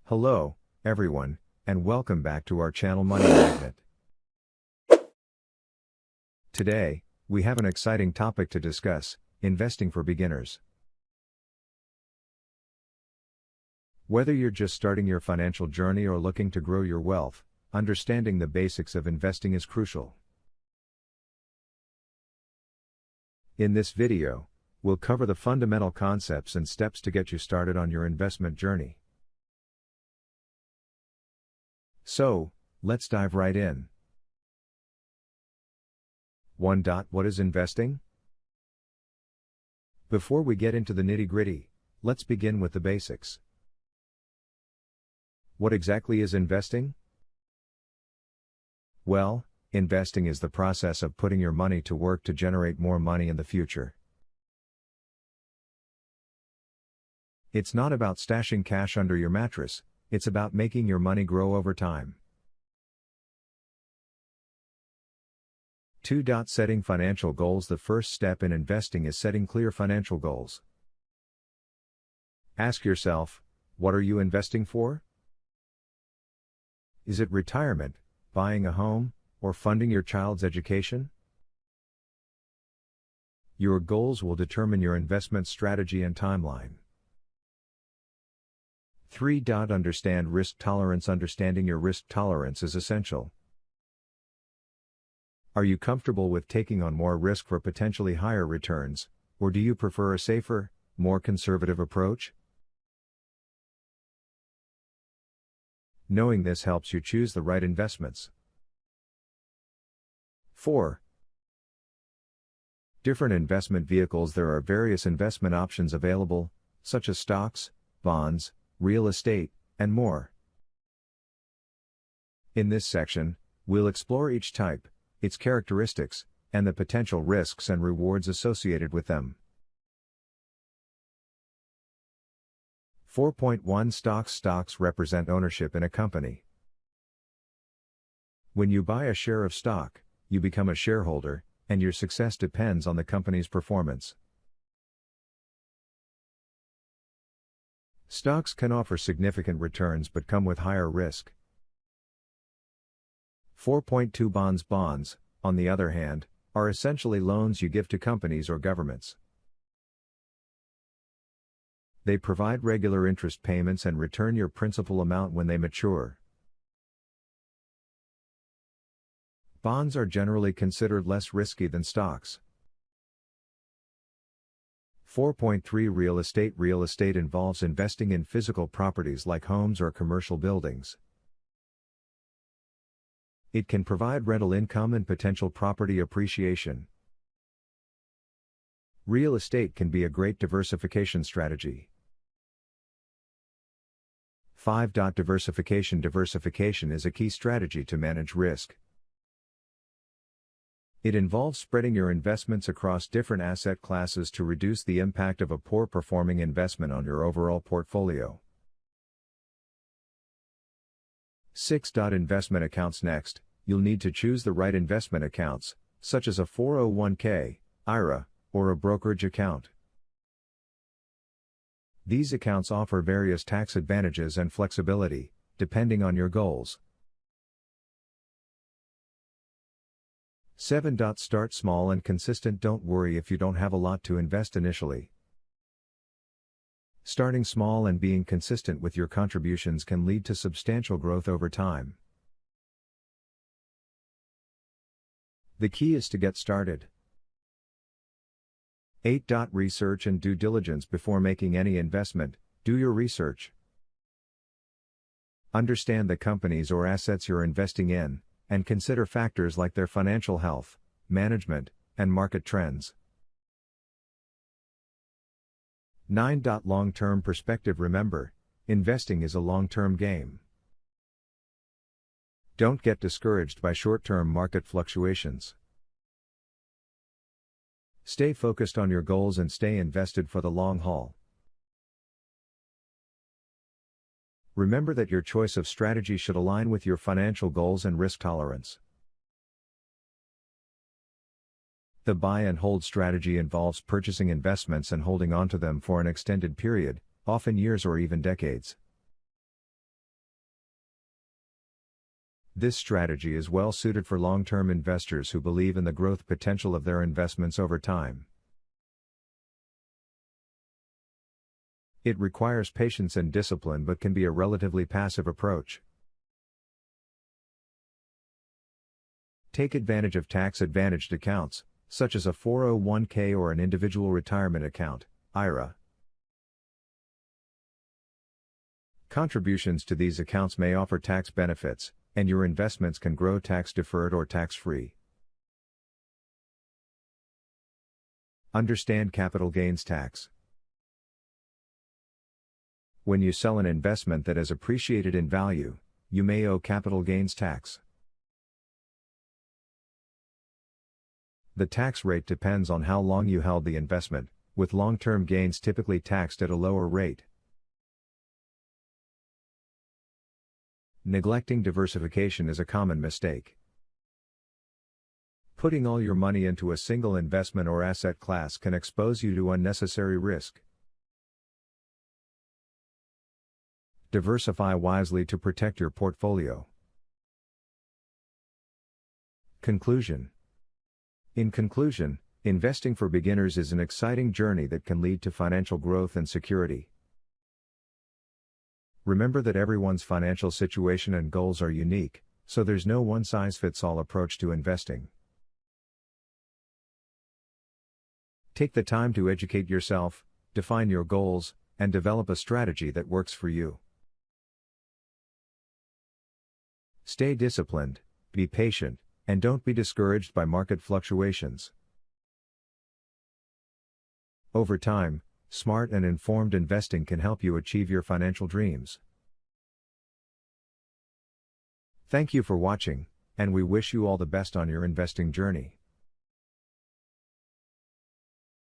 Hello, everyone, and welcome back to our channel Money Magnet. Today, we have an exciting topic to discuss: investing for beginners. Whether you're just starting your financial journey or looking to grow your wealth, understanding the basics of investing is crucial. In this video, we'll cover the fundamental concepts and steps to get you started on your investment journey. So, let's dive right in. 1. What is investing? Before we get into the nitty-gritty, let's begin with the basics. What exactly is investing? Well, investing is the process of putting your money to work to generate more money in the future. It's not about stashing cash under your mattress, it's about making your money grow over time. 2. Setting financial goals. The first step in investing is setting clear financial goals. Ask yourself, what are you investing for? Is it retirement, buying a home, or funding your child's education? Your goals will determine your investment strategy and timeline. 3. Understand risk tolerance. Understanding your risk tolerance is essential. Are you comfortable with taking on more risk for potentially higher returns, or do you prefer a safer, more conservative approach? Knowing this helps you choose the right investments. 4. Different investment vehicles. There are various investment options available, such as stocks, bonds, real estate, and more. In this section, we'll explore each type, its characteristics, and the potential risks and rewards associated with them. 4.1 Stocks represent ownership in a company. When you buy a share of stock, you become a shareholder, and your success depends on the company's performance. Stocks can offer significant returns but come with higher risk. 4.2 Bonds, on the other hand, are essentially loans you give to companies or governments. They provide regular interest payments and return your principal amount when they mature. Bonds are generally considered less risky than stocks. 4.3 Real estate. Real estate involves investing in physical properties like homes or commercial buildings. It can provide rental income and potential property appreciation. Real estate can be a great diversification strategy. 5. Diversification. Diversification is a key strategy to manage risk. It involves spreading your investments across different asset classes to reduce the impact of a poor performing investment on your overall portfolio. 6. Investment accounts. Next, you'll need to choose the right investment accounts, such as a 401k, IRA, or a brokerage account. These accounts offer various tax advantages and flexibility, depending on your goals. 7. Start small and consistent. Don't worry if you don't have a lot to invest initially. Starting small and being consistent with your contributions can lead to substantial growth over time. The key is to get started. 8. Research and due diligence. Before making any investment, do your research. Understand the companies or assets you're investing in, and consider factors like their financial health, management, and market trends. 9. Long-term perspective. Remember, investing is a long-term game. Don't get discouraged by short-term market fluctuations. Stay focused on your goals and stay invested for the long haul. Remember that your choice of strategy should align with your financial goals and risk tolerance. The buy and hold strategy involves purchasing investments and holding onto them for an extended period, often years or even decades. This strategy is well suited for long-term investors who believe in the growth potential of their investments over time. It requires patience and discipline but can be a relatively passive approach. Take advantage of tax-advantaged accounts, such as a 401k or an individual retirement account, IRA. Contributions to these accounts may offer tax benefits, and your investments can grow tax-deferred or tax-free. Understand capital gains tax. When you sell an investment that has appreciated in value, you may owe capital gains tax. The tax rate depends on how long you held the investment, with long-term gains typically taxed at a lower rate. Neglecting diversification is a common mistake. Putting all your money into a single investment or asset class can expose you to unnecessary risk. Diversify wisely to protect your portfolio. Conclusion. In conclusion, investing for beginners is an exciting journey that can lead to financial growth and security. Remember that everyone's financial situation and goals are unique, so there's no one-size-fits-all approach to investing. Take the time to educate yourself, define your goals, and develop a strategy that works for you. Stay disciplined, be patient, and don't be discouraged by market fluctuations. Over time, smart and informed investing can help you achieve your financial dreams. Thank you for watching, and we wish you all the best on your investing journey.